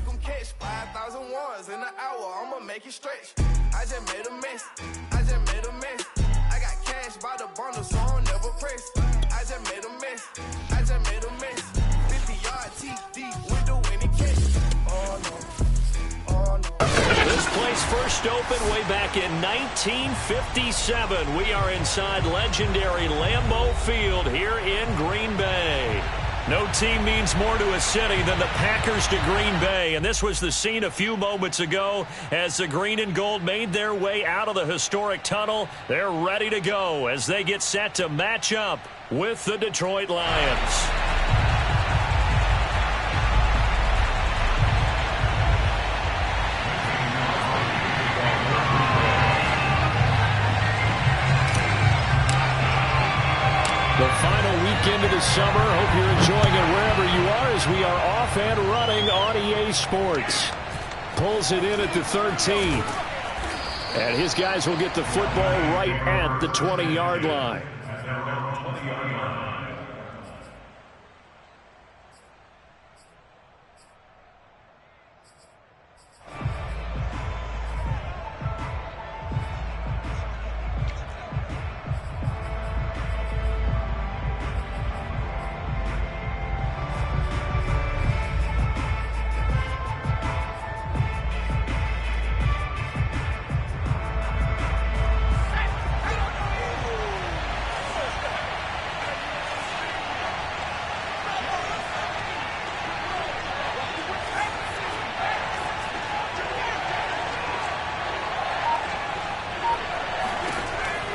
make them catch 5,000 ones in an hour. I'ma make it stretch. I just made a mess. I just made a mess. I got cash by the bundle, so I don't never press. I just made a mess. I just made a mess. 50-yard TD with the winning catch. Oh no. Oh no. This place first opened way back in 1957. We are inside legendary Lambeau Field here in Green Bay. No team means more to a city than the Packers to Green Bay. And this was the scene a few moments ago as the green and gold made their way out of the historic tunnel. They're ready to go as they get set to match up with the Detroit Lions. The final weekend of the summer. Hope you're enjoying it wherever you are as we are off and running on EA Sports. Pulls it in at the 13. And his guys will get the football right at the 20-yard line.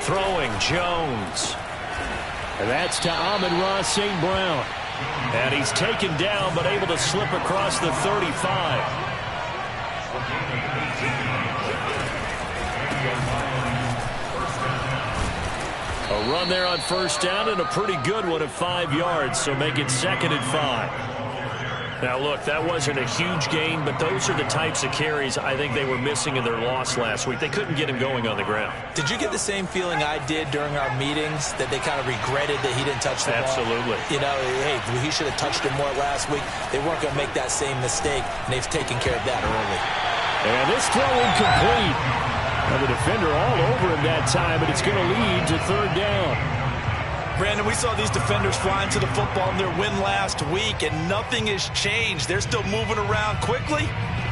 Throwing Jones. And that's to Amon-Ra St. Brown. And he's taken down but able to slip across the 35. A run there on first down and a pretty good one at 5 yards, so make it 2nd and 5. Now, look, that wasn't a huge gain, but those are the types of carries I think they were missing in their loss last week. They couldn't get him going on the ground. Did you get the same feeling I did during our meetings, that they kind of regretted that he didn't touch the ball? Absolutely. You know, hey, he should have touched it more last week. They weren't going to make that same mistake, and they've taken care of that early. And this throw incomplete. And the defender all over him that time, but it's going to lead to 3rd down. Brandon, we saw these defenders flying to the football in their win last week, and nothing has changed. They're still moving around quickly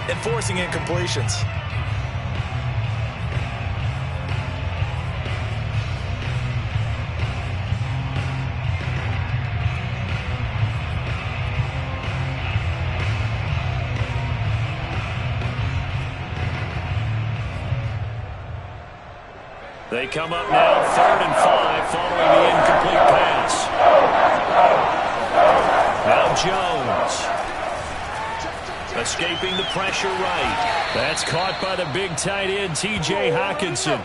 and forcing incompletions. They come up now, 3rd and 5, following the incomplete pass. Now Jones. Escaping the pressure right. That's caught by the big tight end, T.J. Hockenson.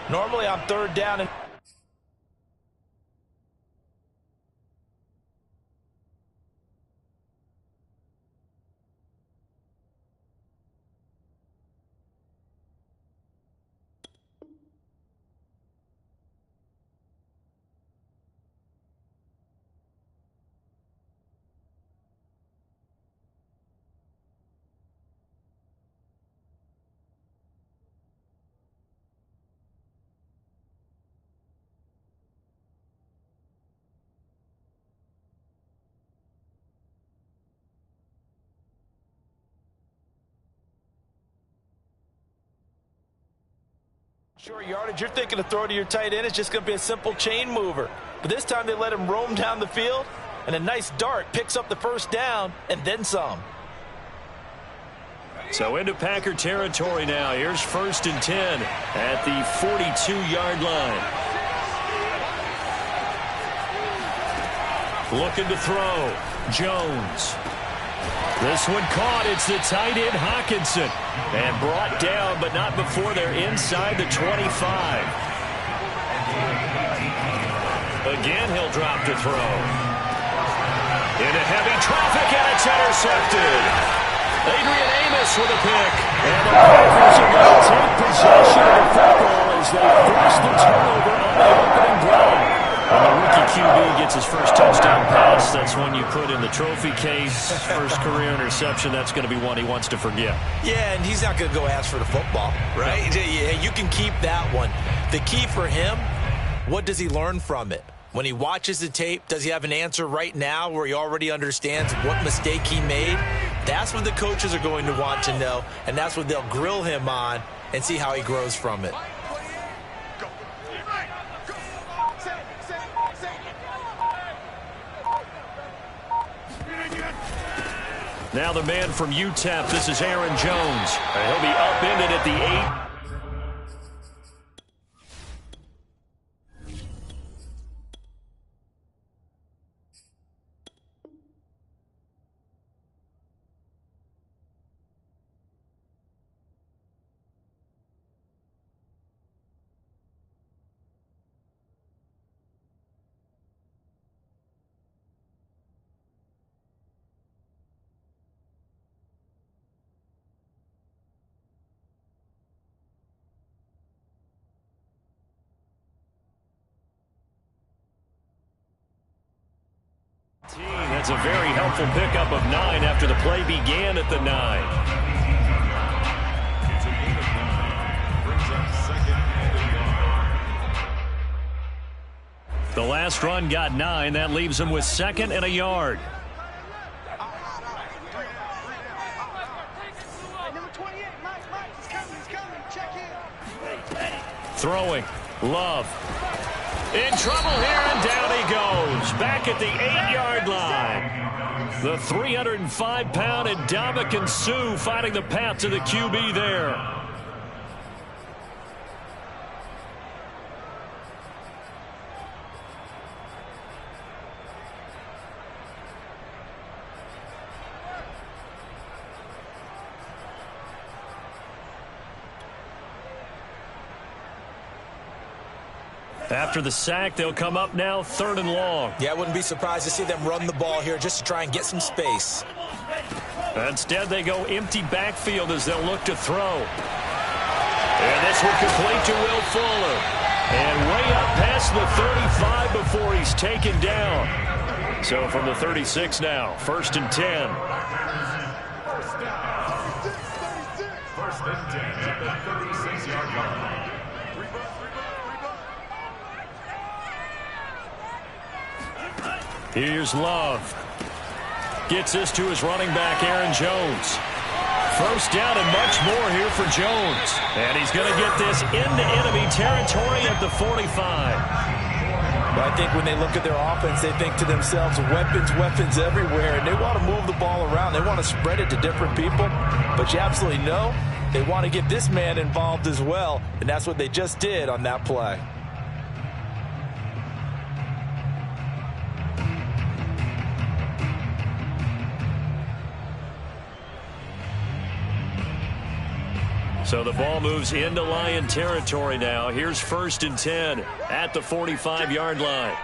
Normally on 3rd down and short yardage, you're thinking to throw to your tight end. It's just going to be a simple chain mover. But this time they let him roam down the field, and a nice dart picks up the 1st down and then some. So into Packer territory now. Here's 1st and 10 at the 42-yard line. Looking to throw. Jones. This one caught. It's the tight end, Hockenson. And brought down, but not before they're inside the 25. Again, he'll drop to throw. Into heavy traffic, and it's intercepted. Adrian Amos with a pick. And the Packers are going to take possession of the football as they force the turnover on the opening drive. When the rookie QB gets his first touchdown pass, that's one you put in the trophy case. First career interception, that's going to be one he wants to forget. Yeah, and he's not going to go ask for the football, right? No. Yeah, you can keep that one. The key for him, what does he learn from it? When he watches the tape, does he have an answer right now where he already understands what mistake he made? That's what the coaches are going to want to know, and that's what they'll grill him on and see how he grows from it. Now the man from UTEP, this is Aaron Jones. He'll be upended at the 8. That's a very helpful pickup of 9 after the play began at the 9. The last run got 9. That leaves him with 2nd and a yard. Throwing. Love. In trouble here, and down he goes. Back at the 8-yard line. The 305-pound Ndamukong Suh finding the path to the QB there. After the sack, they'll come up now 3rd and long. Yeah, I wouldn't be surprised to see them run the ball here just to try and get some space. Instead, they go empty backfield as they'll look to throw. And this will complete to Will Fuller. And way up past the 35 before he's taken down. So from the 36 now, 1st and 10. First and 10 at the 36-yard line. Here's Love. Gets this to his running back, Aaron Jones. First down and much more here for Jones. And he's going to get this into enemy territory at the 45. But I think when they look at their offense, they think to themselves, weapons everywhere. And they want to move the ball around. They want to spread it to different people. But you absolutely know they want to get this man involved as well. And that's what they just did on that play. So the ball moves into Lion territory now. Here's 1st and 10 at the 45-yard line.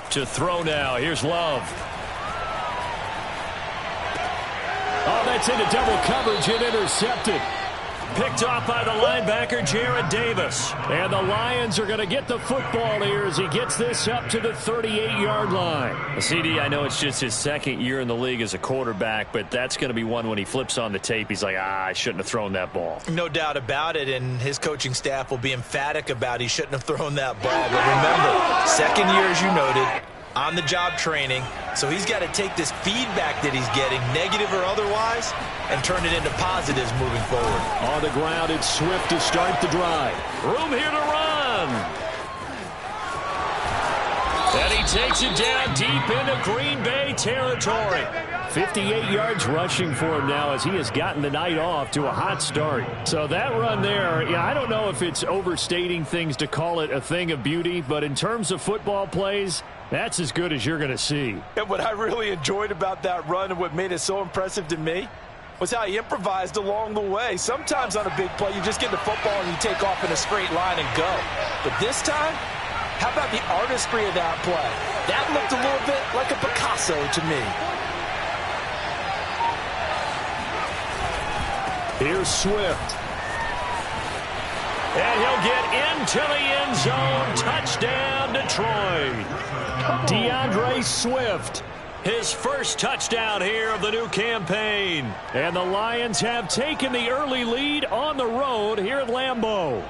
To throw now. Here's Love. Oh, that's into double coverage and intercepted. Picked off by the linebacker, Jared Davis. And the Lions are going to get the football here as he gets this up to the 38-yard line. CD, I know it's just his 2nd year in the league as a quarterback, but that's going to be one when he flips on the tape, he's like, I shouldn't have thrown that ball. No doubt about it, and his coaching staff will be emphatic about he shouldn't have thrown that ball. But remember, 2nd year, as you noted, on-the-job training, so he's got to take this feedback that he's getting, negative or otherwise, and turn it into positives moving forward. On the ground, it's Swift to start the drive. Room here to run. And he takes it down deep into Green Bay territory. 58 yards rushing for him now as he has gotten the night off to a hot start. So that run there, yeah, I don't know if it's overstating things to call it a thing of beauty, but in terms of football plays, that's as good as you're going to see. And what I really enjoyed about that run and what made it so impressive to me was how he improvised along the way. Sometimes on a big play, you just get the football and you take off in a straight line and go. But this time, how about the artistry of that play? That looked a little bit like a Picasso to me. Here's Swift. And he'll get into the end zone. Touchdown, Detroit. DeAndre Swift. His first touchdown here of the new campaign. And the Lions have taken the early lead on the road here at Lambeau.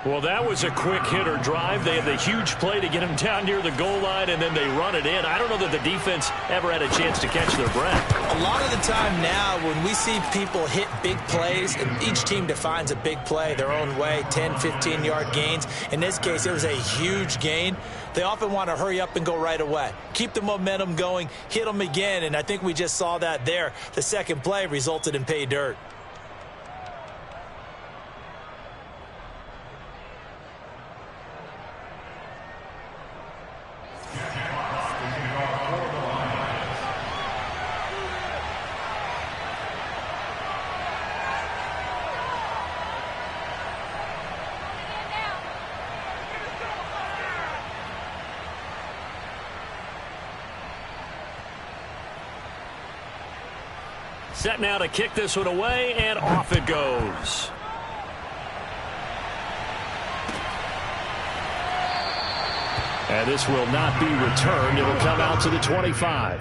Well, that was a quick hitter drive. They had the huge play to get him down near the goal line, and then they run it in. I don't know that the defense ever had a chance to catch their breath. A lot of the time now when we see people hit big plays, and each team defines a big play their own way, 10, 15-yard gains. In this case, it was a huge gain. They often want to hurry up and go right away. Keep the momentum going, hit them again, and I think we just saw that there. The second play resulted in pay dirt. Set now to kick this one away, and off it goes. And this will not be returned. It will come out to the 25.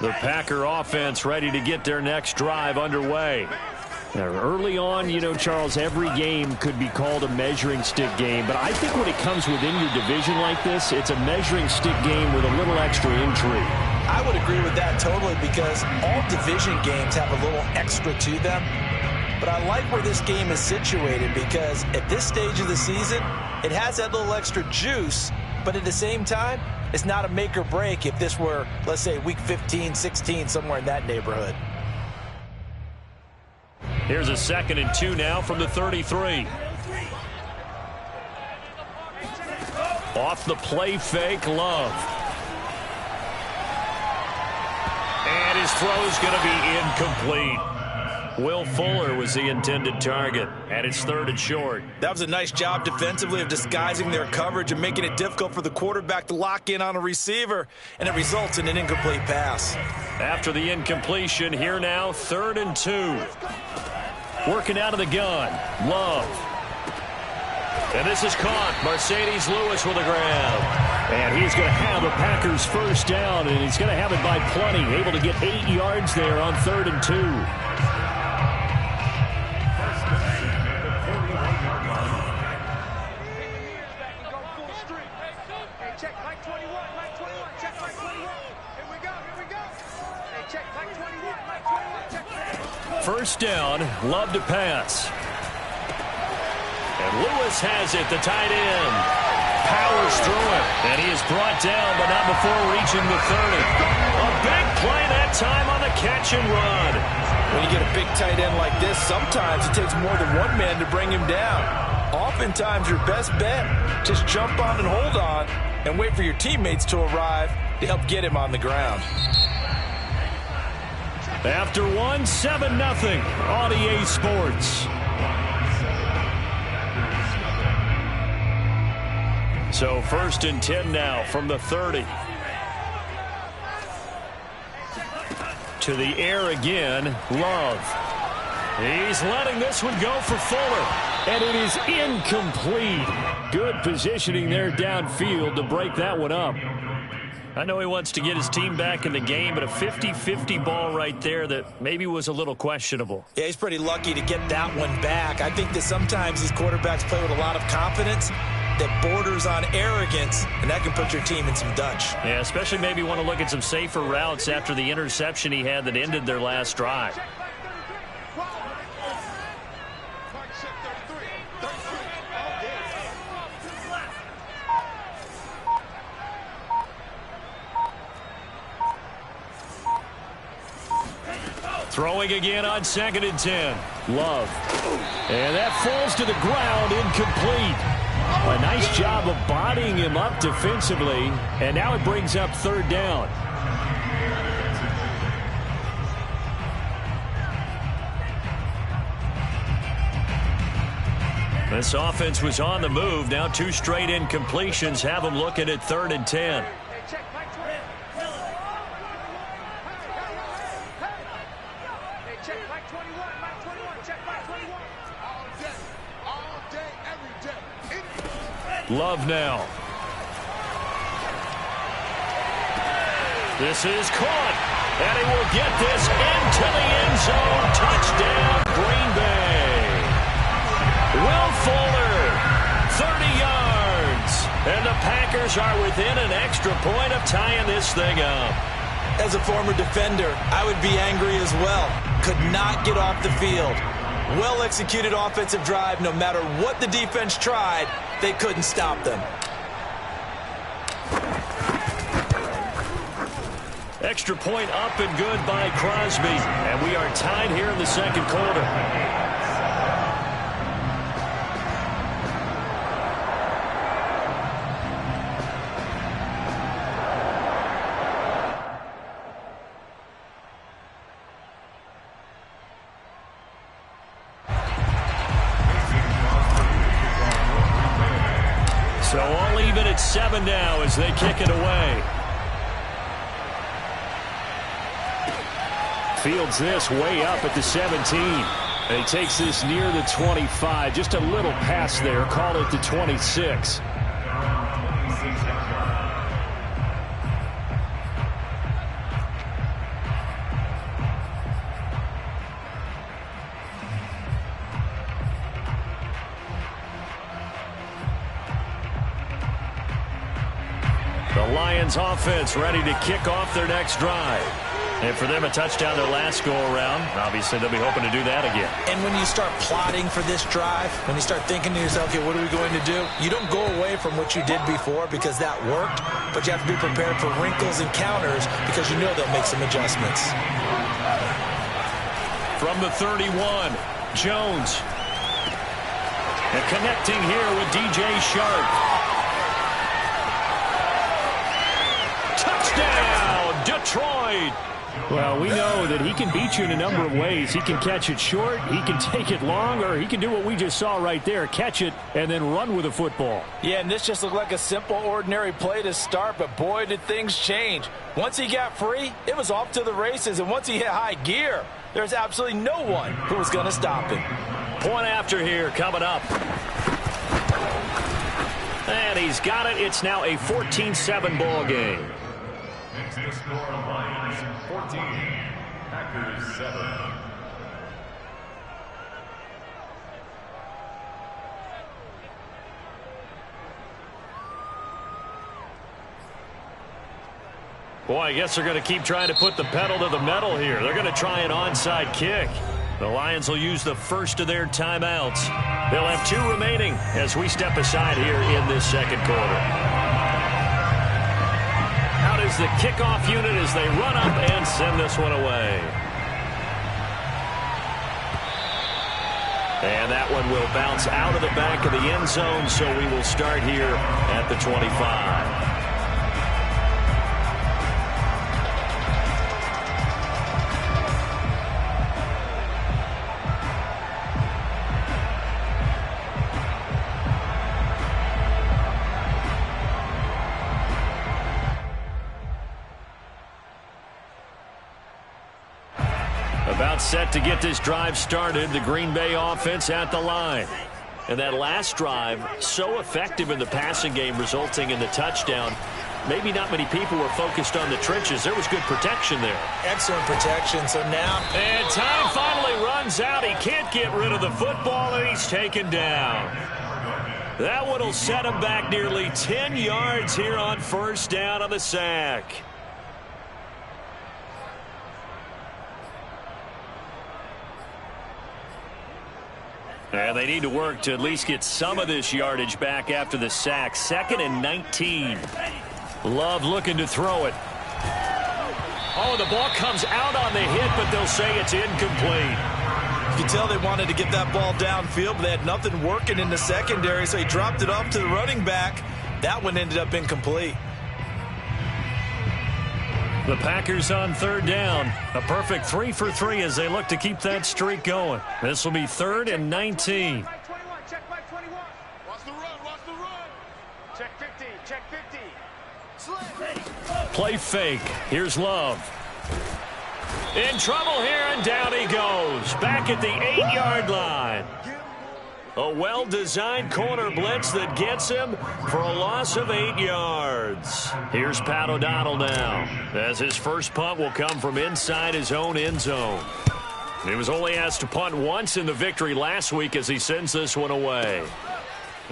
The Packer offense ready to get their next drive underway. Now, early on, you know, Charles, every game could be called a measuring stick game. But I think when it comes within your division like this, it's a measuring stick game with a little extra intrigue. I would agree with that totally because all division games have a little extra to them. But I like where this game is situated because at this stage of the season, it has that little extra juice. But at the same time, it's not a make or break if this were, let's say, week 15, 16, somewhere in that neighborhood. Here's a 2nd and 2 now from the 33. Off the play fake, Love. And his throw's going to be incomplete. Will Fuller was the intended target, and it's 3rd and short. That was a nice job defensively of disguising their coverage and making it difficult for the quarterback to lock in on a receiver, and it results in an incomplete pass. After the incompletion, here now, 3rd and 2. Working out of the gun, Love. And this is caught. Mercedes Lewis with the grab. And he's going to have the Packers first down, and he's going to have it by plenty. Able to get 8 yards there on 3rd and 2. First down, Love to pass. And Lewis has it, the tight end. Powers through it, and he is brought down, but not before reaching the 30. A big play that time on the catch and run. When you get a big tight end like this, sometimes it takes more than one man to bring him down. Oftentimes, your best bet, just jump on and hold on and wait for your teammates to arrive to help get him on the ground. After 7-0 on EA Sports. So 1st and 10 now from the 30. To the air again, Love. He's letting this one go for Fuller. And it is incomplete. Good positioning there downfield to break that one up. I know he wants to get his team back in the game, but a 50-50 ball right there that maybe was a little questionable. Yeah, he's pretty lucky to get that one back. I think that sometimes these quarterbacks play with a lot of confidence that borders on arrogance, and that can put your team in some Dutch. Yeah, especially maybe want to look at some safer routes after the interception he had that ended their last drive. Throwing again on 2nd and 10. Love. And that falls to the ground, incomplete. A nice job of bodying him up defensively. And now it brings up 3rd down. This offense was on the move. Now 2 straight incompletions have them looking at 3rd and 10. Love now. This is caught. And he will get this into the end zone. Touchdown, Green Bay. Will Fuller, 30 yards. And the Packers are within an extra point of tying this thing up. As a former defender, I would be angry as well. Could not get off the field. Well-executed offensive drive. No matter what the defense tried, they couldn't stop them. Extra point up and good by Crosby. And we are tied here in the 2nd quarter. So all even at 7 now as they kick it away. Fields this way up at the 17. And he takes this near the 25. Just a little pass there. Call it the 26. The Lions offense ready to kick off their next drive. And for them, a touchdown their last go-around. Obviously, they'll be hoping to do that again. And when you start plotting for this drive, when you start thinking to yourself, okay, what are we going to do? You don't go away from what you did before because that worked, but you have to be prepared for wrinkles and counters because you know they'll make some adjustments. From the 31, Jones. And connecting here with DJ Shark. Touchdown, Detroit! Well, we know that he can beat you in a number of ways. He can catch it short, he can take it long, or he can do what we just saw right there, catch it and then run with the football. Yeah, and this just looked like a simple, ordinary play to start, but boy, did things change. Once he got free, it was off to the races, and once he hit high gear, there's absolutely no one who was going to stop him. Point after here coming up. And he's got it. It's now a 14-7 ball game. Next to score, Lions 14, Packers 7. Boy, I guess they're going to keep trying to put the pedal to the metal here. They're going to try an onside kick. The Lions will use the first of their timeouts. They'll have 2 remaining as we step aside here in this 2nd quarter. Out is the kickoff unit as they run up and send this one away. And that one will bounce out of the back of the end zone, so we will start here at the 25. About set to get this drive started. The Green Bay offense at the line. And that last drive, so effective in the passing game, resulting in the touchdown. Maybe not many people were focused on the trenches. There was good protection there. Excellent protection. So now... And time finally runs out. He can't get rid of the football, and he's taken down. That one will set him back nearly 10 yards here on 1st down on the sack. And they need to work to at least get some of this yardage back after the sack. 2nd and 19. Love looking to throw it. Oh, the ball comes out on the hit, but they'll say it's incomplete. You can tell they wanted to get that ball downfield, but they had nothing working in the secondary, so he dropped it off to the running back. That one ended up incomplete. The Packers on third down. A perfect 3 for 3 as they look to keep that streak going. This will be 3rd and 19. Check 21. Watch the run. Check 50. Check 50. Play fake. Here's Love. In trouble here, and down he goes. Back at the 8-yard line. A well-designed corner blitz that gets him for a loss of 8 yards. Here's Pat O'Donnell now, as his first punt will come from inside his own end zone. He was only asked to punt once in the victory last week as he sends this one away.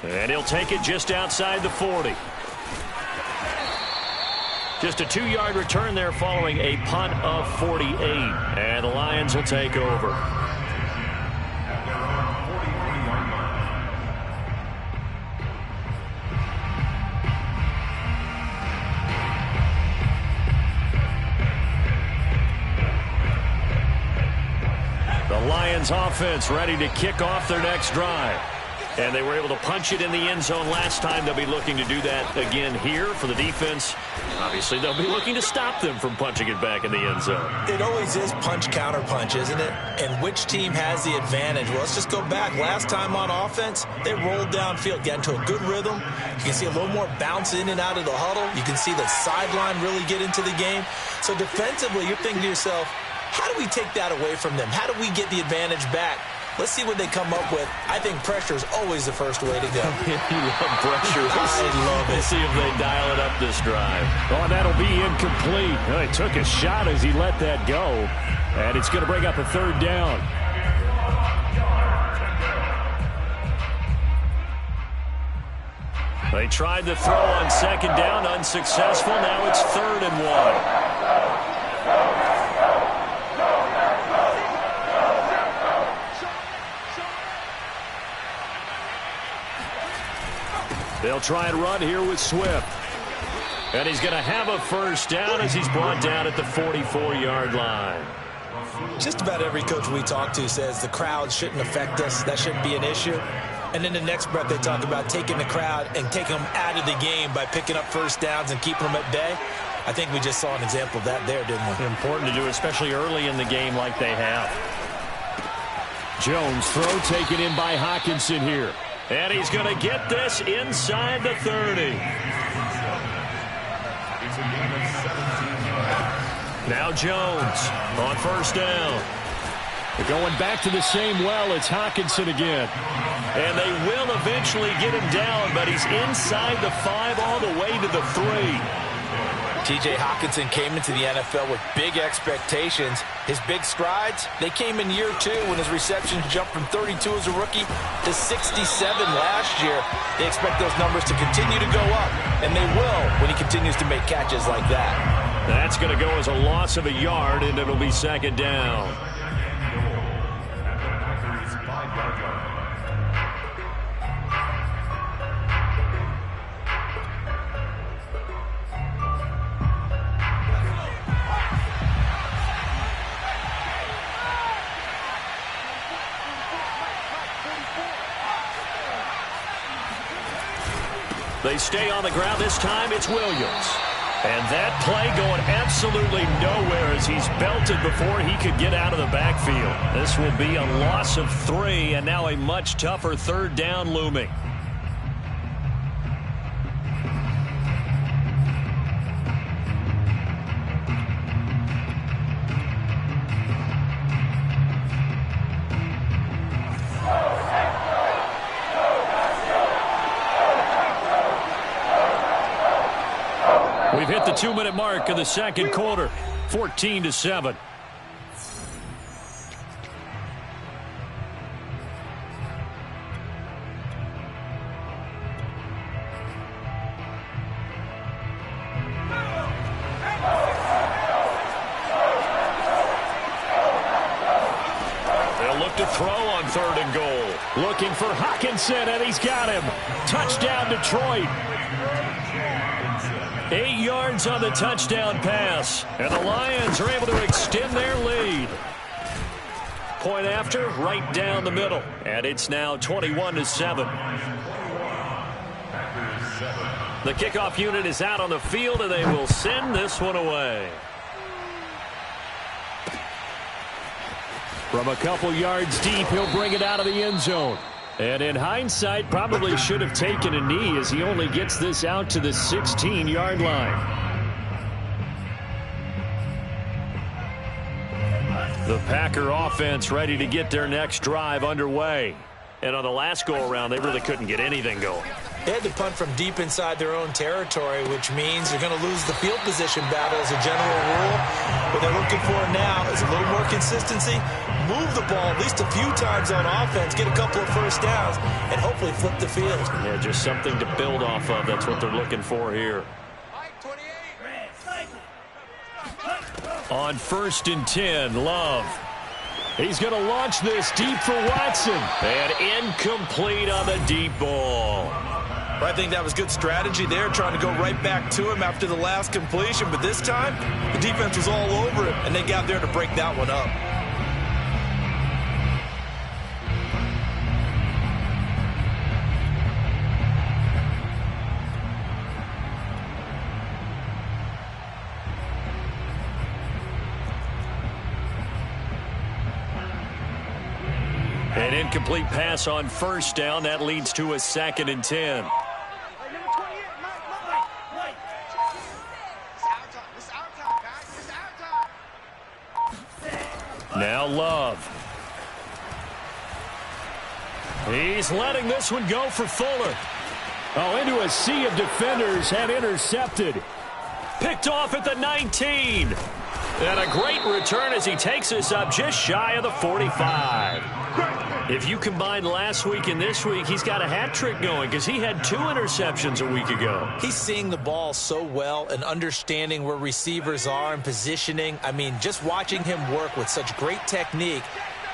And he'll take it just outside the 40. Just a 2-yard return there following a punt of 48. And the Lions will take over. The Lions offense ready to kick off their next drive. And they were able to punch it in the end zone last time. They'll be looking to do that again here for the defense. Obviously, they'll be looking to stop them from punching it back in the end zone. It always is punch-counter-punch, isn't it? And which team has the advantage? Well, let's just go back. Last time on offense, they rolled downfield, got into a good rhythm. You can see a little more bounce in and out of the huddle. You can see the sideline really get into the game. So defensively, you're thinking to yourself, how do we take that away from them? How do we get the advantage back? Let's see what they come up with. I think pressure is always the first way to go. You love pressure. I love it. We'll see if they dial it up this drive. Oh, that'll be incomplete. Well, he took a shot as he let that go. And it's going to bring up a 3rd down. They tried the throw on 2nd down, unsuccessful. Now it's 3rd and 1. They'll try and run here with Swift. And he's going to have a first down as he's brought down at the 44-yard line. Just about every coach we talk to says the crowd shouldn't affect us. That shouldn't be an issue. And in the next breath, they talk about taking the crowd and taking them out of the game by picking up first downs and keeping them at bay. I think we just saw an example of that there, didn't we? Important to do, especially early in the game like they have. Jones throw taken in by Hockenson here. And he's going to get this inside the 30. Now Jones on first down. They're going back to the same well. It's Hockenson again. And they will eventually get him down, but he's inside the 5 all the way to the 3. T.J. Hockenson came into the NFL with big expectations. His big strides, they came in year 2 when his receptions jumped from 32 as a rookie to 67 last year. They expect those numbers to continue to go up, and they will when he continues to make catches like that. That's going to go as a loss of a yard, and it'll be 2nd down. They stay on the ground. This time it's Williams. And that play going absolutely nowhere as he's belted before he could get out of the backfield. This will be a loss of 3, and now a much tougher 3rd down looming. We've hit the 2-minute mark of the second quarter, 14-7. They'll look to throw on 3rd and goal. Looking for Hockenson, and he's got him. Touchdown, Detroit. 8 yards on the touchdown pass. And the Lions are able to extend their lead. Point after, right down the middle. And it's now 21-7. The kickoff unit is out on the field, and they will send this one away. From a couple yards deep, he'll bring it out of the end zone. And in hindsight, probably should have taken a knee as he only gets this out to the 16-yard line. The Packer offense ready to get their next drive underway. And on the last go-around, they really couldn't get anything going. They had to punt from deep inside their own territory, which means they're going to lose the field position battle as a general rule. What they're looking for now is a little more consistency, move the ball at least a few times on offense, get a couple of first downs, and hopefully flip the field. Yeah, just something to build off of. That's what they're looking for here. On 1st and 10, Love. He's going to launch this deep for Watson. And incomplete on the deep ball. I think that was good strategy there, trying to go right back to him after the last completion. But this time, the defense was all over him, and they got there to break that one up. An incomplete pass on 1st down. That leads to a 2nd and 10. Now Love. He's letting this one go for Fuller. Oh, into a sea of defenders, and intercepted. Picked off at the 19. And a great return as he takes us up just shy of the 45. If you combine last week and this week, he's got a hat trick going because he had 2 interceptions a week ago. He's seeing the ball so well and understanding where receivers are and positioning. I mean, just watching him work with such great technique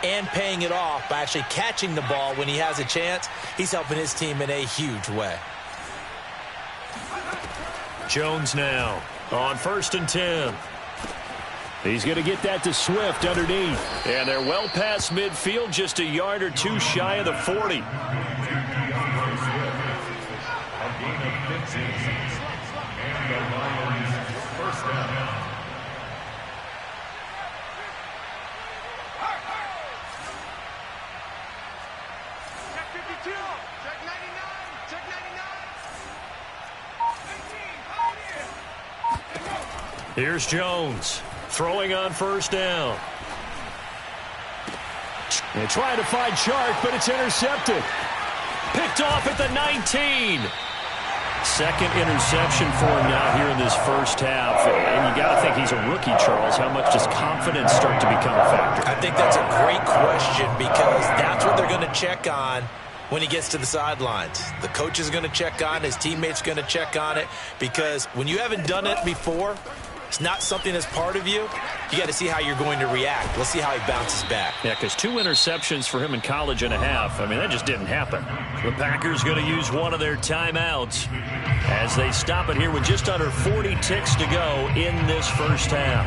and paying it off by actually catching the ball when he has a chance, he's helping his team in a huge way. Jones now on 1st and 10. He's going to get that to Swift underneath. And they're well past midfield, just a yard or 2 shy of the 40. Here's Jones. Throwing on 1st down. And trying to find Chark, but it's intercepted. Picked off at the 19. 2nd interception for him now here in this 1st half. And you got to think he's a rookie, Charles. How much does confidence start to become a factor? I think that's a great question because that's what they're going to check on when he gets to the sidelines. The coach is going to check on it. His teammates are going to check on it because when you haven't done it before, it's not something that's part of you. You got to see how you're going to react. Let's see how he bounces back. Yeah, because 2 interceptions for him in college and a half. I mean, that just didn't happen. The Packers going to use one of their timeouts as they stop it here with just under 40 ticks to go in this 1st half.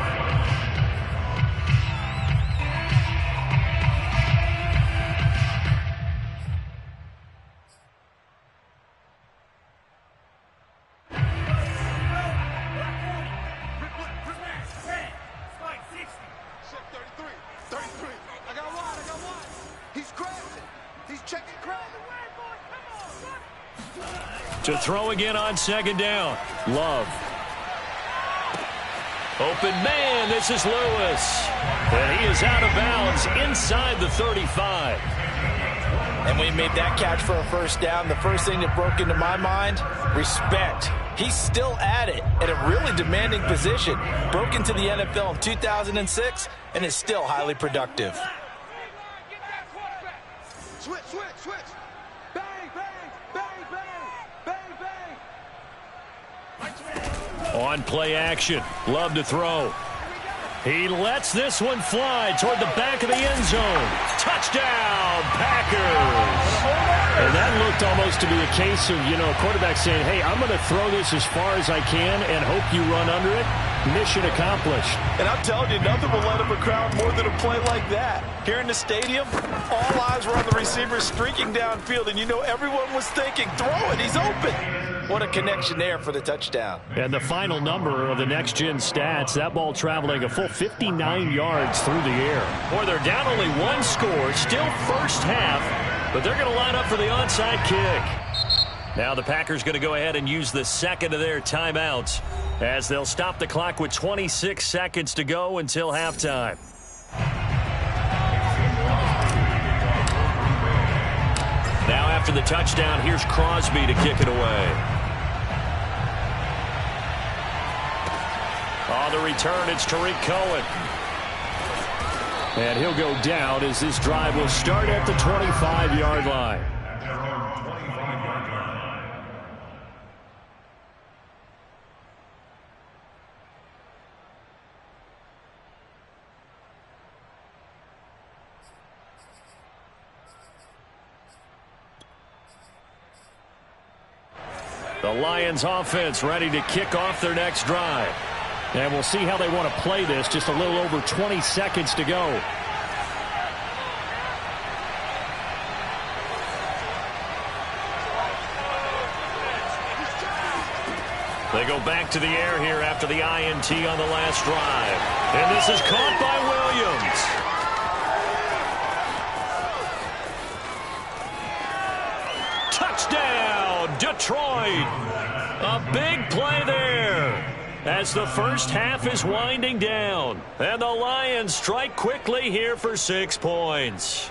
To throw again on 2nd down. Love. Open man, this is Lewis. And he is out of bounds inside the 35. And when he made that catch for a 1st down, the first thing that broke into my mind, respect. He's still at it at a really demanding position. Broke into the NFL in 2006 and is still highly productive. Switch, switch, switch. Bang, bang, bang, bang, bang, bang. On play action, Love to throw. He lets this one fly toward the back of the end zone. Touchdown, Packers! And that looked almost to be a case of, a quarterback saying, hey, I'm going to throw this as far as I can and hope you run under it. Mission accomplished. And I'm telling you, nothing will light up a crowd more than a play like that. Here in the stadium, all eyes were on the receiver streaking downfield, and everyone was thinking, throw it, he's open. What a connection there for the touchdown. And the final number of the next-gen stats, that ball traveling a full 59 yards through the air. Boy, they're down only one score, still first half, but they're going to line up for the onside kick. Now the Packers going to go ahead and use the second of their timeouts as they'll stop the clock with 26 seconds to go until halftime. Now after the touchdown, here's Crosby to kick it away. On the return, it's Tariq Cohen. And he'll go down as this drive will start at the 25-yard line. The Lions offense ready to kick off their next drive. And we'll see how they want to play this. Just a little over 20 seconds to go. They go back to the air here after the INT on the last drive. And this is caught by Williams. Touchdown, Detroit. A big play there as the first half is winding down. And the Lions strike quickly here for 6 points.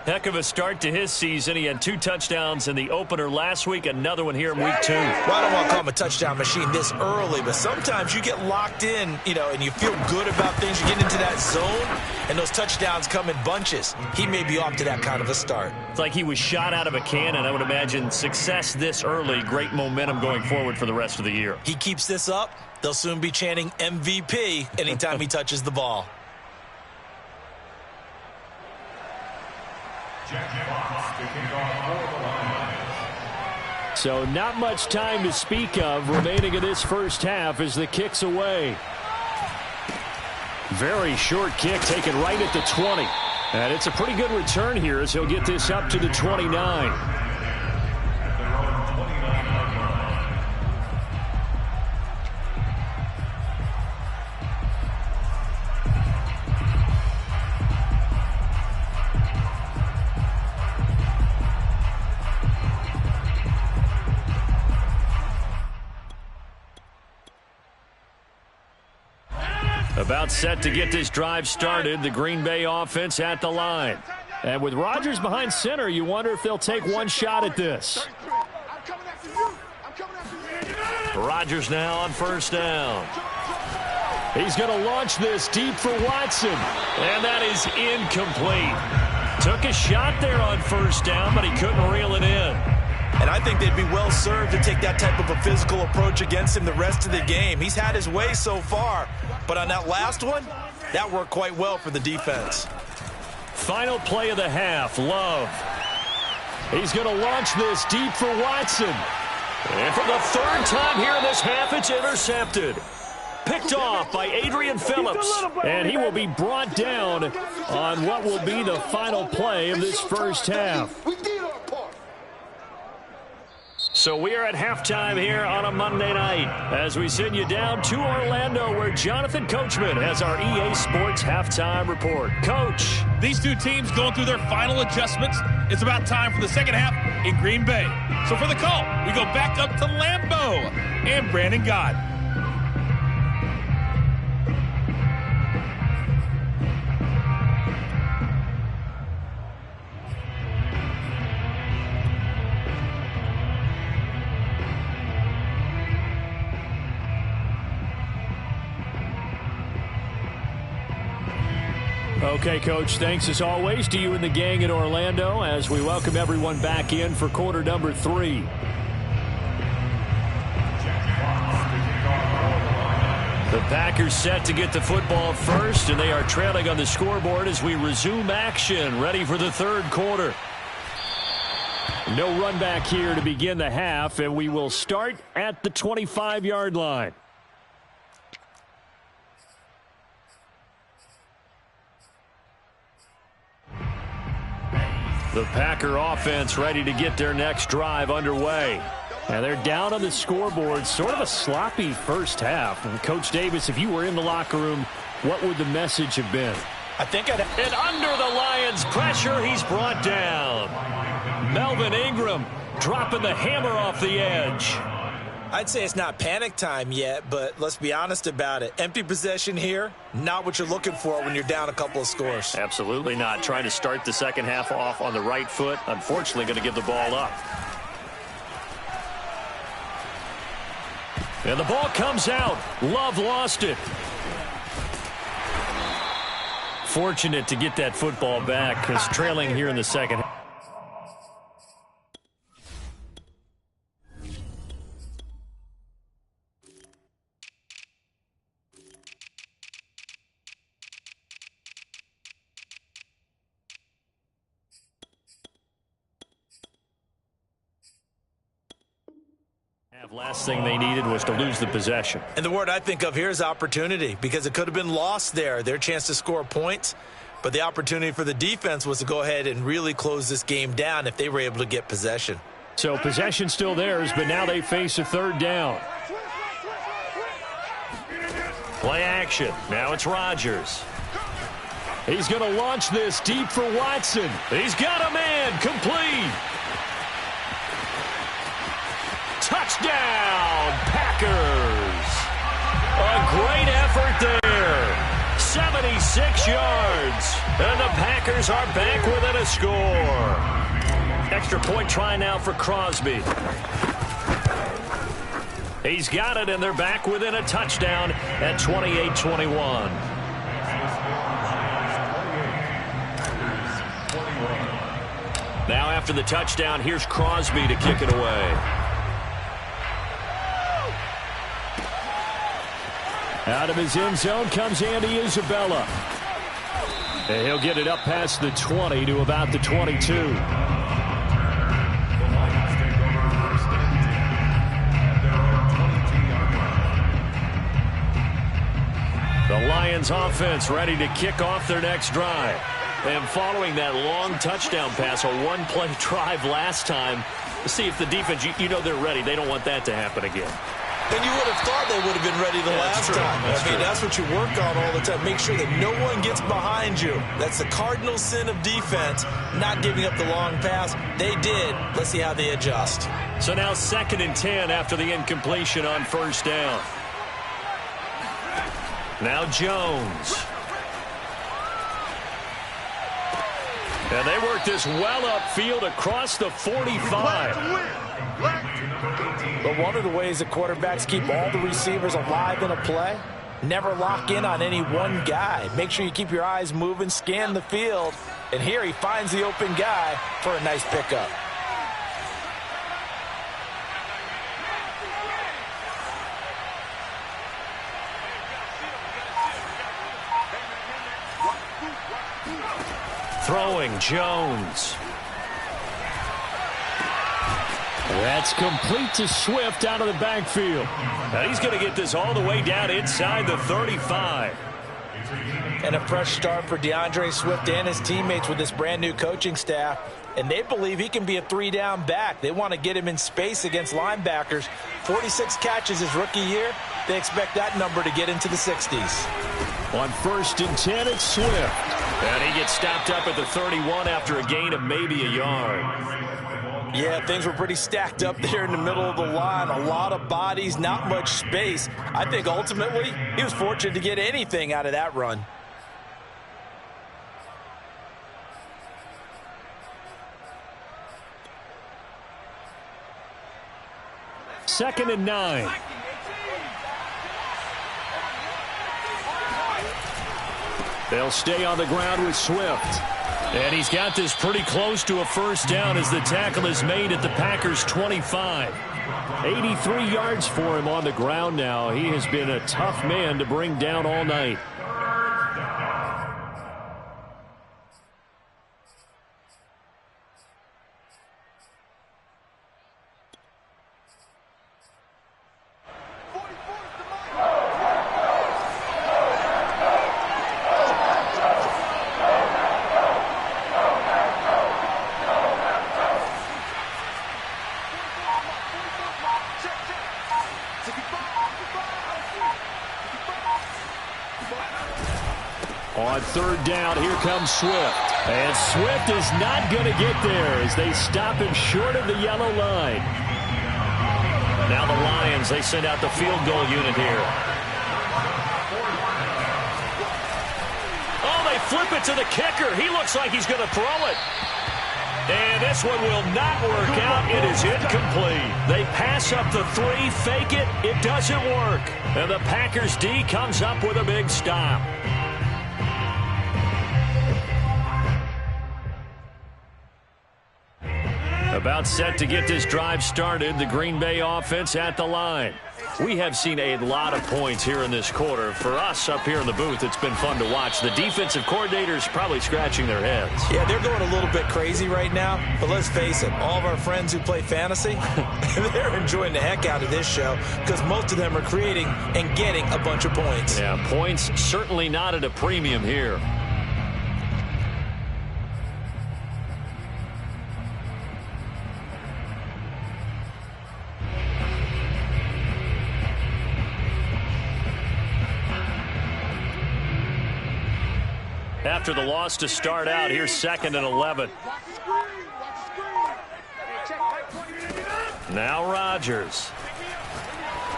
Heck of a start to his season. He had 2 touchdowns in the opener last week, another one here in week 2. Well, I don't want to call him a touchdown machine this early, but sometimes you get locked in, and you feel good about things. You get into that zone, and those touchdowns come in bunches. He may be off to that kind of a start. It's like he was shot out of a cannon. I would imagine success this early, great momentum going forward for the rest of the year. He keeps this up, they'll soon be chanting MVP anytime he touches the ball. So not much time to speak of remaining in this first half as the kick's away. Very short kick taken right at the 20. And it's a pretty good return here as he'll get this up to the 29. About set to get this drive started, the Green Bay offense at the line. And with Rodgers behind center, you wonder if they'll take one shot at this. Rodgers now on first down. He's going to launch this deep for Watson. And that is incomplete. Took a shot there on first down, but he couldn't reel it in. And I think they'd be well served to take that type of a physical approach against him the rest of the game. He's had his way so far, but on that last one, that worked quite well for the defense. Final play of the half, Love. He's going to launch this deep for Watson. And for the third time here in this half, it's intercepted. Picked off by Adrian Phillips. And he will be brought down on what will be the final play of this first half. So we are at halftime here on a Monday night as we send you down to Orlando where Jonathan Coachman has our EA Sports halftime report. Coach. These two teams going through their final adjustments. It's about time for the second half in Green Bay. So for the call, we go back up to Lambeau and Brandon Gott. Okay, Coach, thanks as always to you and the gang in Orlando as we welcome everyone back in for quarter number 3. The Packers set to get the football first, and they are trailing on the scoreboard as we resume action, ready for the third quarter. No run back here to begin the half, and we will start at the 25-yard line. The Packer offense ready to get their next drive underway. Now they're down on the scoreboard, sort of a sloppy first half. And Coach Davis, if you were in the locker room, what would the message have been? I think I'd... And under the Lions' pressure, he's brought down. Melvin Ingram dropping the hammer off the edge. I'd say it's not panic time yet, but let's be honest about it. Empty possession here, not what you're looking for when you're down a couple of scores. Absolutely not. Trying to start the second half off on the right foot. Unfortunately, going to give the ball up. And the ball comes out. Love lost it. Fortunate to get that football back because trailing here in the second half. Last thing they needed was to lose the possession. And the word I think of here is opportunity, because it could have been lost there. Their chance to score points, but the opportunity for the defense was to go ahead and really close this game down if they were able to get possession. So possession still theirs, but now they face a third down. Play action. Now it's Rodgers. He's going to launch this deep for Watson. He's got a man. Complete. Touchdown, Packers. A great effort there. 76 yards. And the Packers are back within a score. Extra point try now for Crosby. He's got it, and they're back within a touchdown at 28-21. Now after the touchdown, here's Crosby to kick it away. Out of his end zone comes Andy Isabella. And he'll get it up past the 20 to about the 22. The Lions offense ready to kick off their next drive. And following that long touchdown pass, a one-play drive last time, to see if the defense, you know they're ready. They don't want that to happen again. And you would have thought they would have been ready the last time. That's what you work on all the time. Make sure that no one gets behind you. That's the cardinal sin of defense, not giving up the long pass. They did. Let's see how they adjust. So now 2nd and 10 after the incompletion on first down. Now Jones. And they work this well upfield across the 45. But one of the ways that quarterbacks keep all the receivers alive in a play, never lock in on any one guy. Make sure you keep your eyes moving, scan the field. And here he finds the open guy for a nice pickup. Throwing Jones. That's complete to Swift out of the backfield. Now he's going to get this all the way down inside the 35. And a fresh start for DeAndre Swift and his teammates with this brand new coaching staff. And they believe he can be a 3-down back. They want to get him in space against linebackers. 46 catches his rookie year. They expect that number to get into the 60s. On 1st and 10, it's Swift. And he gets stopped up at the 31 after a gain of maybe a yard. Yeah, things were pretty stacked up there in the middle of the line. A lot of bodies, not much space. I think ultimately he was fortunate to get anything out of that run. Second and 9. They'll stay on the ground with Swift. And he's got this pretty close to a first down as the tackle is made at the Packers' 25. 83 yards for him on the ground now. He has been a tough man to bring down all night. On third down, here comes Swift. And Swift is not going to get there as they stop him short of the yellow line. Now the Lions, they send out the field goal unit here. Oh, they flip it to the kicker. He looks like he's going to throw it. And this one will not work out. It is incomplete. They pass up the 3, fake it. It doesn't work. And the Packers D comes up with a big stop. About set to get this drive started, the Green Bay offense at the line. We have seen a lot of points here in this quarter. For us up here in the booth, it's been fun to watch. The defensive coordinators probably scratching their heads. Yeah, they're going a little bit crazy right now. But let's face it, all of our friends who play fantasy, they're enjoying the heck out of this show because most of them are creating and getting a bunch of points. Yeah, points certainly not at a premium here. After the loss to start out, here's 2nd and 11. Now Rodgers.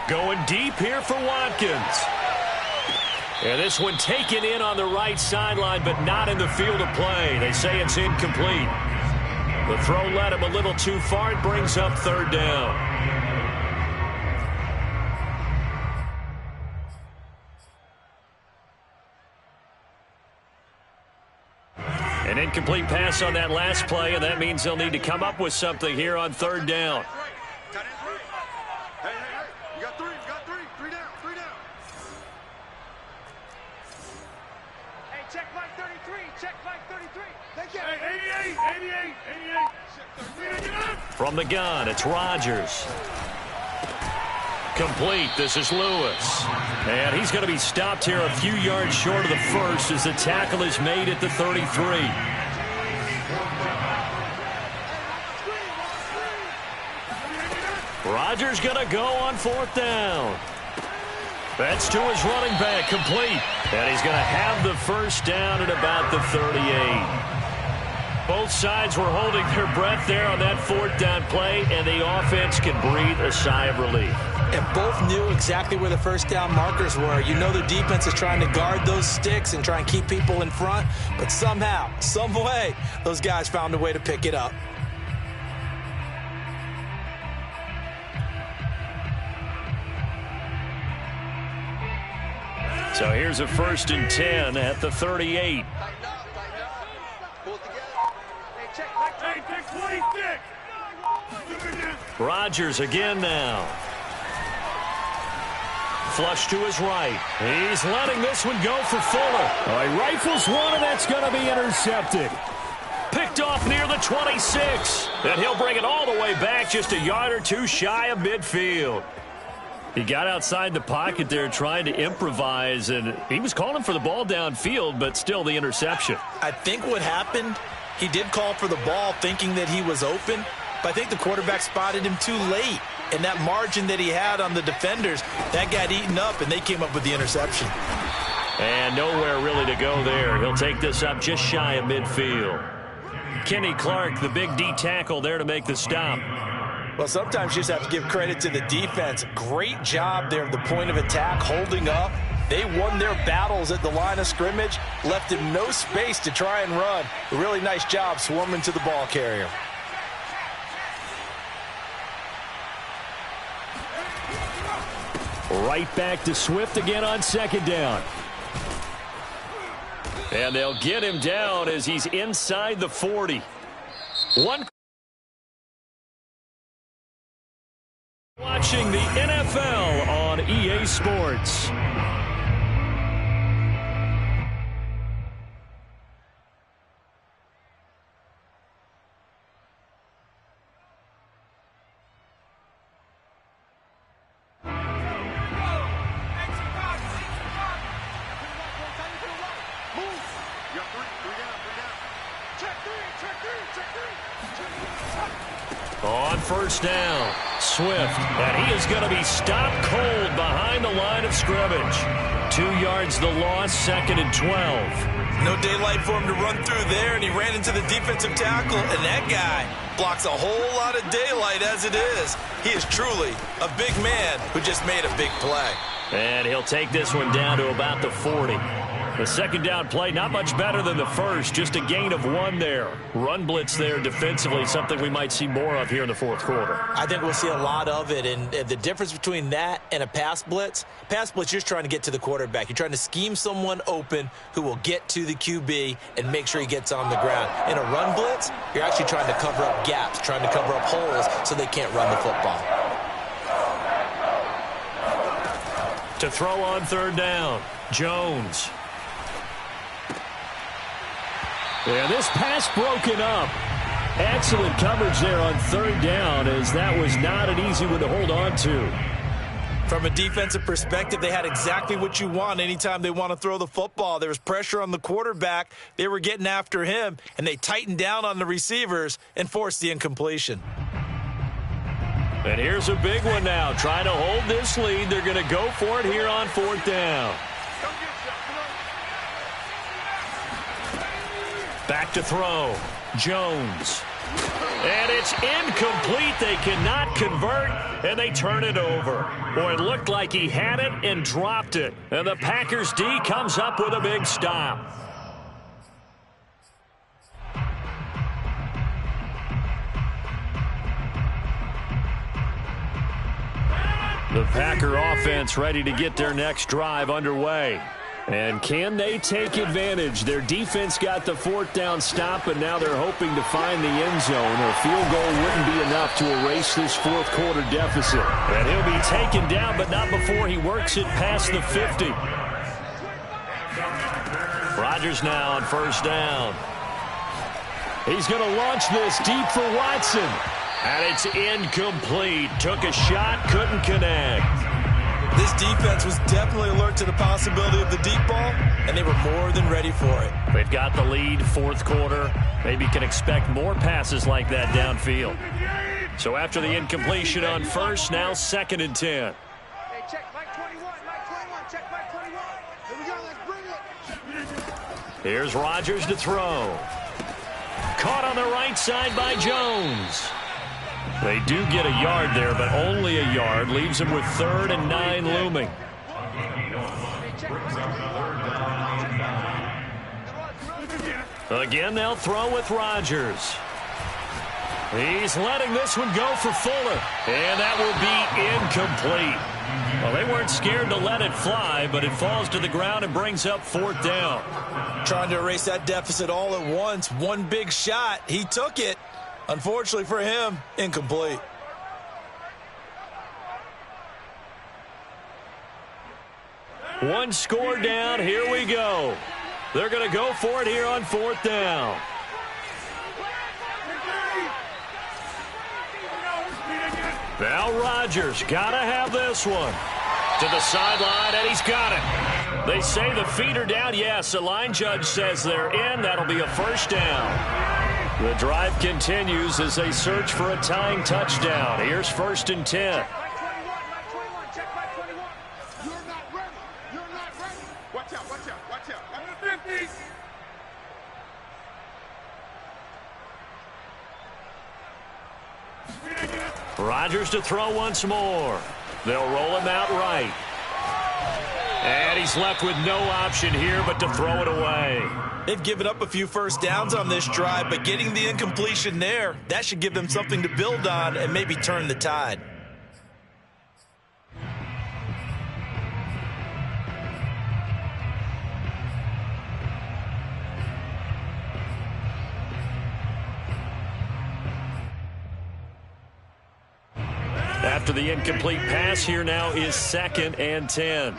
Going deep here for Watkins. And this one taken in on the right sideline, but not in the field of play. They say it's incomplete. The throw led him a little too far. It brings up third down. An incomplete pass on that last play, and that means they'll need to come up with something here on third down. Hey, you got three. Three down. Hey, check flag 33. Hey, 88. From the gun, it's Rodgers. Complete. This is Lewis. And he's going to be stopped here a few yards short of the first as the tackle is made at the 33. Rodgers going to go on 4th down. That's to his running back, complete. And he's going to have the first down at about the 38. Both sides were holding their breath there on that 4th down play, and the offense can breathe a sigh of relief. And both knew exactly where the first down markers were. You know the defense is trying to guard those sticks and try and keep people in front, but somehow, some way, those guys found a way to pick it up. So here's a 1st and 10 at the 38. Rodgers again now. Flush to his right. He's letting this one go for Fuller. He rifles one, and that's going to be intercepted. Picked off near the 26. And he'll bring it all the way back just a yard or two shy of midfield. He got outside the pocket there trying to improvise, and he was calling for the ball downfield, but still the interception. I think what happened, he did call for the ball thinking that he was open, but I think the quarterback spotted him too late. And that margin that he had on the defenders, that got eaten up, and they came up with the interception. And nowhere really to go there. He'll take this up just shy of midfield. Kenny Clark, the big D tackle there to make the stop. Well, sometimes you just have to give credit to the defense. Great job there at the point of attack, holding up. They won their battles at the line of scrimmage, left him no space to try and run. A really nice job swarming to the ball carrier. Right back to Swift again on 2nd down. And they'll get him down as he's inside the 40. Watching the NFL on EA Sports. On first down, Swift, and he is going to be stopped cold behind the line of scrimmage. 2 yards the loss, 2nd and 12. No daylight for him to run through there, and he ran into the defensive tackle, and that guy blocks a whole lot of daylight as it is. He is truly a big man who just made a big play. And he'll take this one down to about the 40. The second down play, not much better than the first, just a gain of 1 there. Run blitz there defensively, something we might see more of here in the fourth quarter. I think we'll see a lot of it, and the difference between that and a pass blitz, you're just trying to get to the quarterback. You're trying to scheme someone open who will get to the QB and make sure he gets on the ground. In a run blitz, you're actually trying to cover up gaps, trying to cover up holes so they can't run the football. To throw on third down, Jones. Yeah, this pass broken up. Excellent coverage there on third down, as that was not an easy one to hold on to. From a defensive perspective, they had exactly what you want anytime they want to throw the football. There was pressure on the quarterback. They were getting after him, and they tightened down on the receivers and forced the incompletion. And here's a big one now. Trying to hold this lead. They're going to go for it here on fourth down. Back to throw. Jones. And it's incomplete. They cannot convert, and they turn it over. Boy, it looked like he had it and dropped it. And the Packers D comes up with a big stop. The Packer offense ready to get their next drive underway. And can they take advantage? Their defense got the fourth down stop, and now they're hoping to find the end zone. A field goal wouldn't be enough to erase this fourth quarter deficit. And he'll be taken down, but not before he works it past the 50. Rodgers now on first down. He's going to launch this deep for Watson. And it's incomplete. Took a shot, couldn't connect. This defense was definitely alert to the possibility of the deep ball, and they were more than ready for it. They've got the lead, fourth quarter. Maybe can expect more passes like that downfield. So after the incompletion on first, now 2nd and 10. Hey, check Mike 21, Mike 21, check Mike 21. Here we go, let's bring it. Here's Rodgers to throw. Caught on the right side by Jones. They do get a yard there, but only a yard. Leaves them with 3rd and 9 looming. Again, they'll throw with Rodgers. He's letting this one go for Fuller. And that will be incomplete. Well, they weren't scared to let it fly, but it falls to the ground and brings up 4th down. Trying to erase that deficit all at once. One big shot. He took it. Unfortunately for him, incomplete. One score down. Here we go. They're going to go for it here on 4th down. Now Rodgers got to have this one. To the sideline, and he's got it. They say the feet are down. Yes, the line judge says they're in. That'll be a first down. The drive continues as they search for a tying touchdown. Here's 1st and 10. Mike 21, check Mike 21. You're not ready. You're not ready. Watch out, watch out, watch out. I'm the 50s. Rodgers to throw once more. They'll roll him out right. And he's left with no option here but to throw it away. They've given up a few first downs on this drive, but getting the incompletion there, that should give them something to build on and maybe turn the tide. After the incomplete pass, here now is 2nd and 10.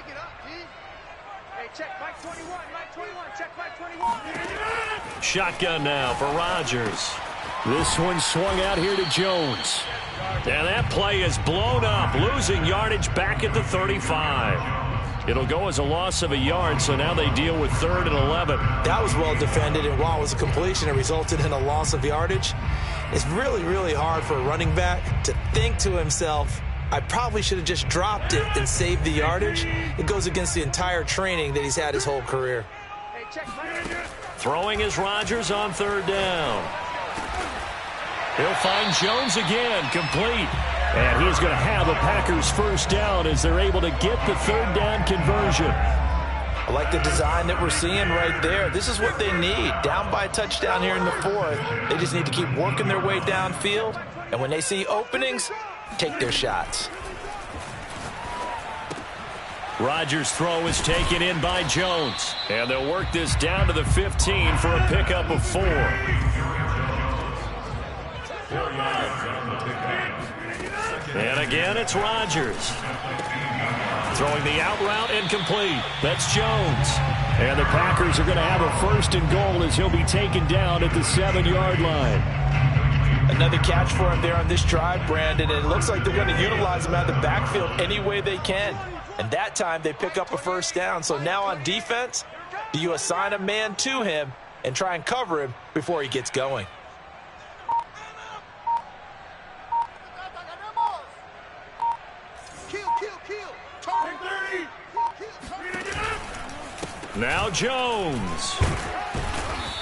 Shotgun now for Rodgers. This one swung out here to Jones. And that play is blown up, losing yardage back at the 35. It'll go as a loss of a yard, so now they deal with 3rd and 11. That was well defended, and while it was a completion, it resulted in a loss of yardage. It's really, really hard for a running back to think to himself, I probably should have just dropped it and saved the yardage. It goes against the entire training that he's had his whole career. Throwing is Rodgers on 3rd down. He'll find Jones again, complete. And he's going to have a Packers 1st down as they're able to get the 3rd down conversion. I like the design that we're seeing right there. This is what they need. Down by a touchdown here in the 4th. They just need to keep working their way downfield. And when they see openings, take their shots. Rodgers' throw is taken in by Jones. And they'll work this down to the 15 for a pickup of 4. And again, it's Rodgers. Throwing the out route incomplete. That's Jones. And the Packers are going to have a 1st and goal as he'll be taken down at the 7-yard line. Another catch for him there on this drive, Brandon. And it looks like they're going to utilize him out of the backfield any way they can. And that time they pick up a 1st down. So now on defense, do you assign a man to him and try and cover him before he gets going? Now Jones.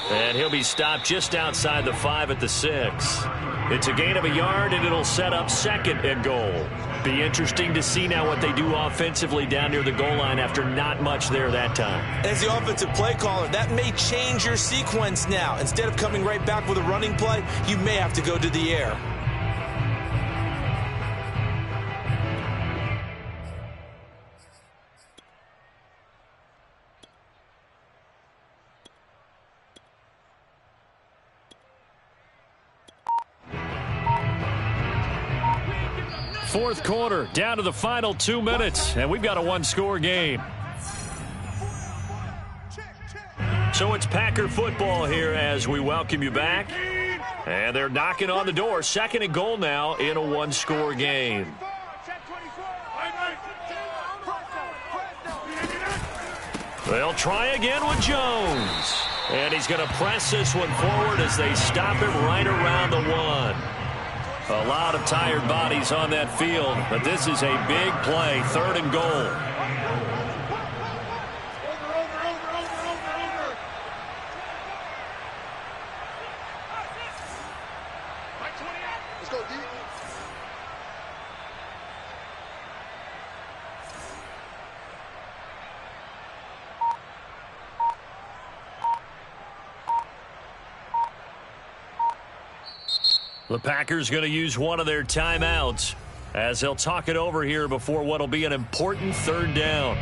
And he'll be stopped just outside the 5 at the 6. It's a gain of a yard, and it'll set up 2nd and goal. Be interesting to see now what they do offensively down near the goal line after not much there that time. As the offensive play caller, that may change your sequence now. Instead of coming right back with a running play, you may have to go to the air. Fourth quarter, down to the final 2 minutes, and we've got a 1-score game. So it's Packer football here as we welcome you back. And they're knocking on the door. 2nd and goal now in a 1-score game. They'll try again with Jones. And he's going to press this one forward as they stop him right around the 1. A lot of tired bodies on that field, but this is a big play, 3rd and goal. Let's go, D. The Packers going to use one of their timeouts as they'll talk it over here before what will be an important 3rd down.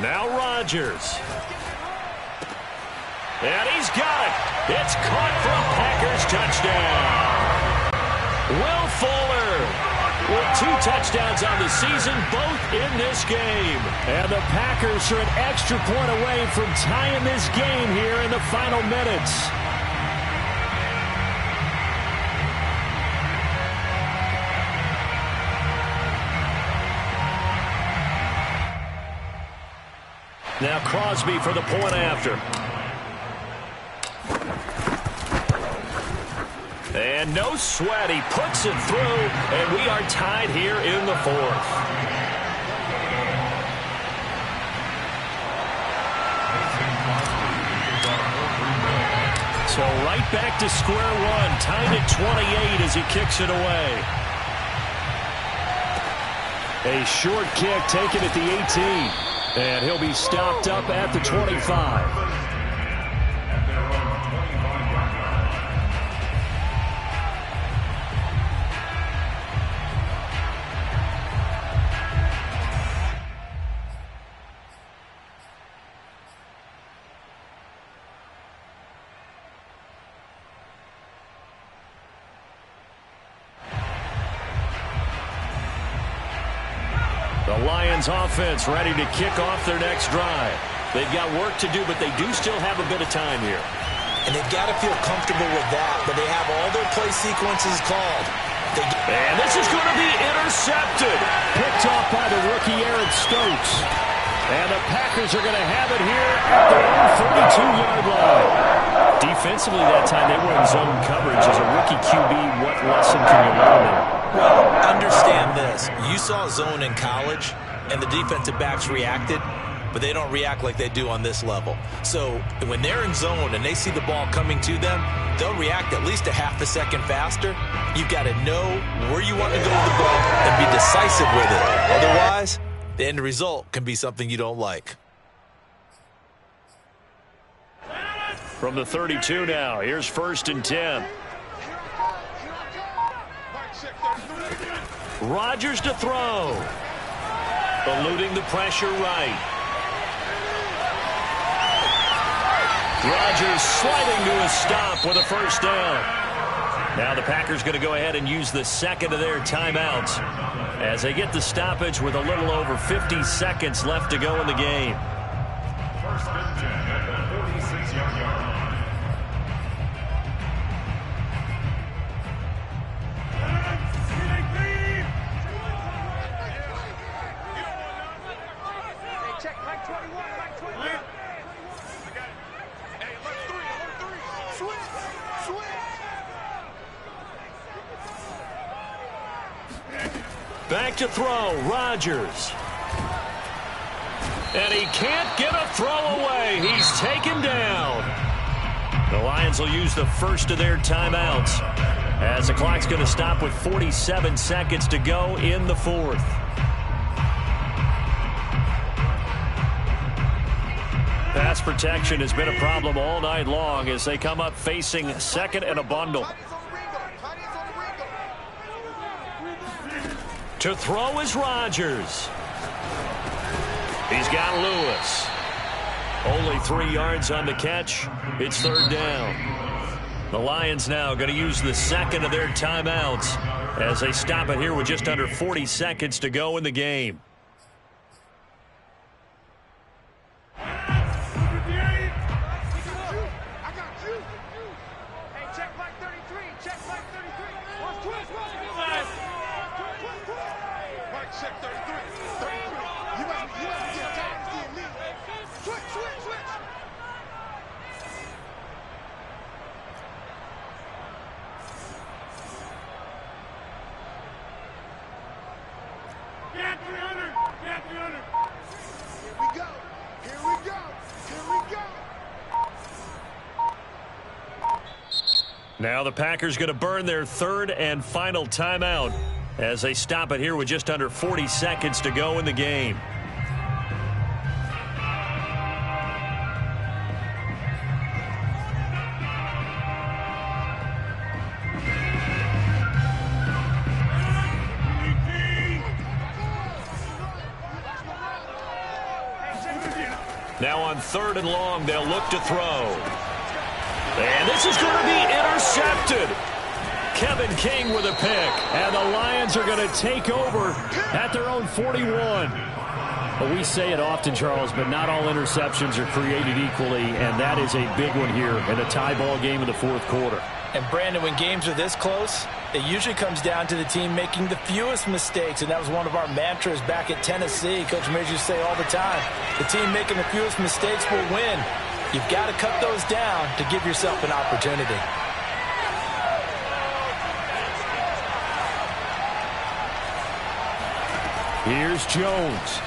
Now Rodgers. And he's got it. It's caught for a Packers touchdown. Will Fuller with 2 touchdowns on the season, both in this game. And the Packers are an extra point away from tying this game here in the final minutes. Now Crosby for the point after. And no sweat. He puts it through, and we are tied here in the 4th. So right back to square one. Tied at 28 as he kicks it away. A short kick taken at the 18. And he'll be stopped up at the 25. The Lions offense ready to kick off their next drive. They've got work to do, but they do still have a bit of time here. And they've got to feel comfortable with that, but they have all their play sequences called. And this is going to be intercepted. Picked off by the rookie Eric Stokes. And the Packers are going to have it here at their own 32-yard line. Defensively that time, they were in zone coverage. As a rookie QB, what lesson can you learn there? Well, understand this. You saw zone in college, and the defensive backs reacted, but they don't react like they do on this level. So when they're in zone and they see the ball coming to them, they'll react at least a half a second faster. You've got to know where you want to go with the ball and be decisive with it. Otherwise, the end result can be something you don't like. From the 32 now, here's 1st and 10. Rodgers to throw. Eluding the pressure right. Rodgers sliding to a stop with a first down. Now the Packers going to go ahead and use the second of their timeouts as they get the stoppage with a little over 50 seconds left to go in the game. 1st and 10 at the 46-yard line. Check, Mike 21, Mike 21. I got it. Hey, let's three. Switch. Back to throw, Rodgers. And he can't get a throw away. He's taken down. The Lions will use the first of their timeouts as the clock's going to stop with 47 seconds to go in the 4th. Pass protection has been a problem all night long as they come up facing 2nd and a bundle. To throw is Rodgers. He's got Lewis. Only 3 yards on the catch. It's 3rd down. The Lions now going to use the second of their timeouts as they stop it here with just under 40 seconds to go in the game. Now the Packers going to burn their 3rd and final timeout as they stop it here with just under 40 seconds to go in the game. Now on 3rd and long, they'll look to throw. And this is going to be intercepted. Kevin King with a pick. And the Lions are going to take over at their own 41. Well, we say it often, Charles, but not all interceptions are created equally, and that is a big one here in a tie ball game in the 4th quarter. And, Brandon, when games are this close, it usually comes down to the team making the fewest mistakes, and that was one of our mantras back at Tennessee. Coach Mears used to say all the time, the team making the fewest mistakes will win. You've got to cut those down to give yourself an opportunity. Here's Jones.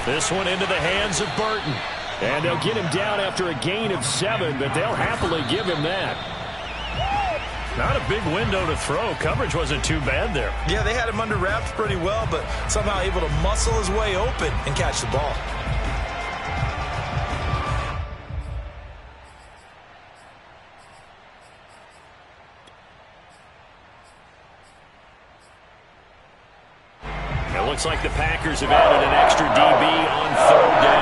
This one into the hands of Burton. And they'll get him down after a gain of 7, but they'll happily give him that. Not a big window to throw. Coverage wasn't too bad there. Yeah, they had him under wraps pretty well, but somehow able to muscle his way open and catch the ball. It looks like the Packers have added an extra DB on 3rd down.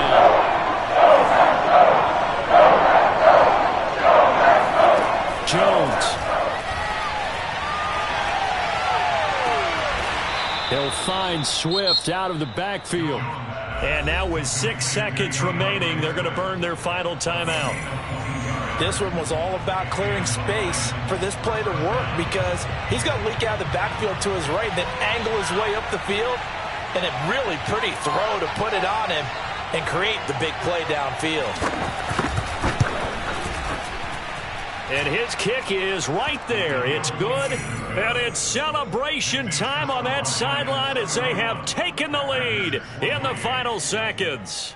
Jones. He'll find Swift out of the backfield. And now with 6 seconds remaining, they're going to burn their final timeout. This one was all about clearing space for this play to work because he's going to leak out of the backfield to his right and then angle his way up the field. And a really pretty throw to put it on him and create the big play downfield. And his kick is right there. It's good. And it's celebration time on that sideline as they have taken the lead in the final seconds.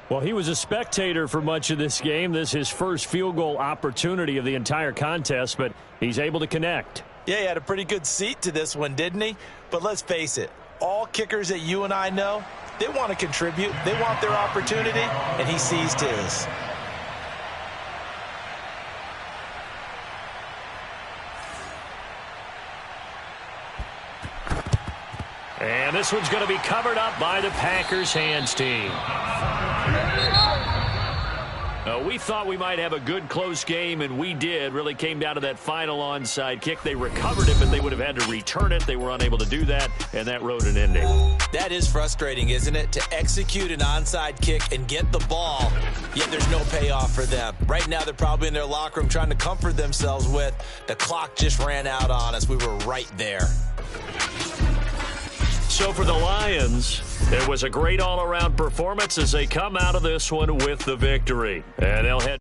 Well, he was a spectator for much of this game. This is his first field goal opportunity of the entire contest, but he's able to connect. Yeah, he had a pretty good seat to this one, didn't he? But let's face it, all kickers that you and I know, they want to contribute. They want their opportunity, and he seized his. And this one's going to be covered up by the Packers hands team. We thought we might have a good close game, and we did. Really came down to that final onside kick. They recovered it, but they would have had to return it. They were unable to do that, and that wrote an ending. That is frustrating, isn't it? To execute an onside kick and get the ball, yet there's no payoff for them. Right now, they're probably in their locker room trying to comfort themselves with, the clock just ran out on us. We were right there. So for the Lions, it was a great all-around performance as they come out of this one with the victory. And they'll head